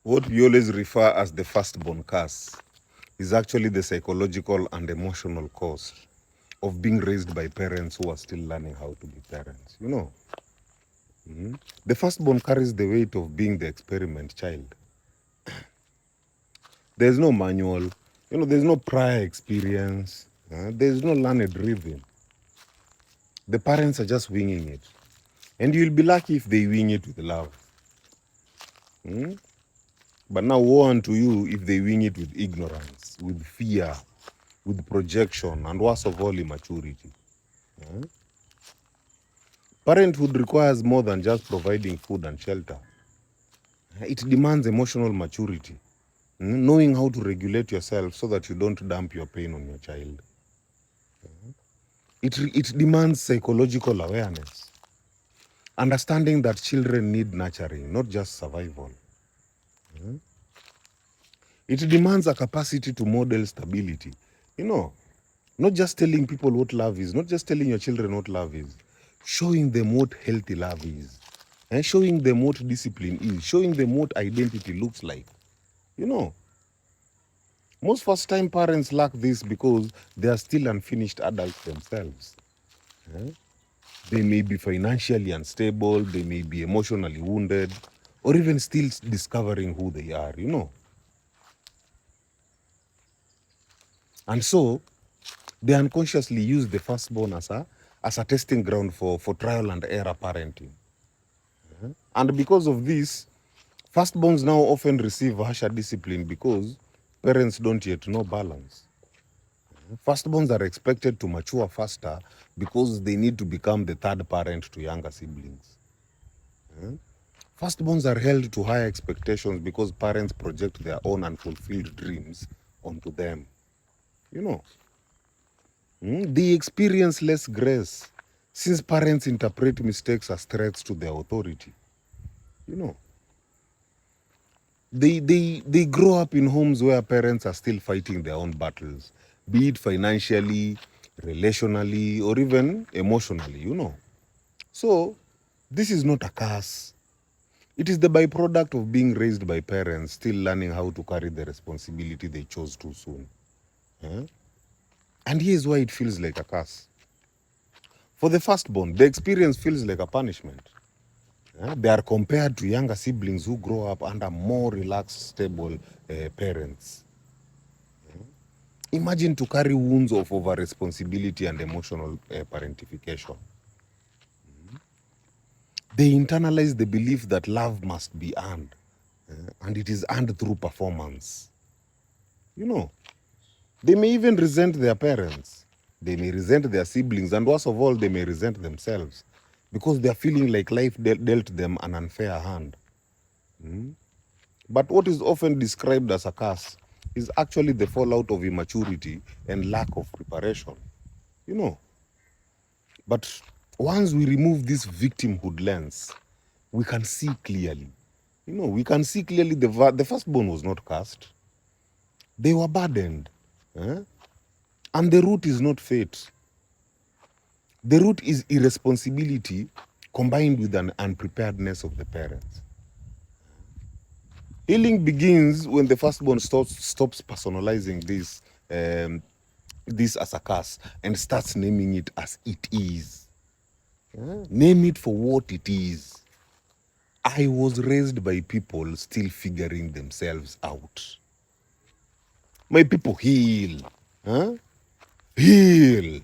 What we always refer as the firstborn curse is actually the psychological and emotional cost of being raised by parents who are still learning how to be parents. The firstborn carries the weight of being the experiment child. There's no manual, there's no prior experience, there's no learned rhythm. The parents are just winging it. And you'll be lucky if they wing it with love. But now woe unto you if they wing it with ignorance, with fear, with projection, and worst of all, immaturity. Parenthood requires more than just providing food and shelter. It demands emotional maturity, knowing how to regulate yourself so that you don't dump your pain on your child. It demands psychological awareness, understanding that children need nurturing, not just survival. It demands a capacity to model stability. Not just telling people what love is, not just telling your children what love is, showing them what healthy love is, and showing them what discipline is, showing them what identity looks like. Most first-time parents lack this because they are still unfinished adults themselves. They may be financially unstable, they may be emotionally wounded, or even still discovering who they are. And so, they unconsciously use the firstborn as a testing ground for trial and error parenting. And because of this, firstborns now often receive harsher discipline because parents don't yet know balance. Firstborns are expected to mature faster because they need to become the third parent to younger siblings. Firstborns are held to higher expectations because parents project their own unfulfilled dreams onto them. They experience less grace since parents interpret mistakes as threats to their authority. They grow up in homes where parents are still fighting their own battles, be it financially, relationally, or even emotionally. So, this is not a curse. It is the byproduct of being raised by parents still learning how to carry the responsibility they chose too soon. And here's why it feels like a curse. For the firstborn, the experience feels like a punishment. They are compared to younger siblings who grow up under more relaxed, stable parents. Imagine to carry wounds of over-responsibility and emotional parentification. They internalize the belief that love must be earned, and it is earned through performance. They may even resent their parents. They may resent their siblings, and worst of all, they may resent themselves because they are feeling like life dealt them an unfair hand. But what is often described as a curse is actually the fallout of immaturity and lack of preparation. But once we remove this victimhood lens, we can see clearly. We can see clearly the firstborn was not cursed. They were burdened. And the root is not fate. The root is irresponsibility combined with an unpreparedness of the parents. Healing begins when the firstborn stops personalizing this as a curse and starts naming it as it is. Name it for what it is. I was raised by people still figuring themselves out. My people, heal. Heal.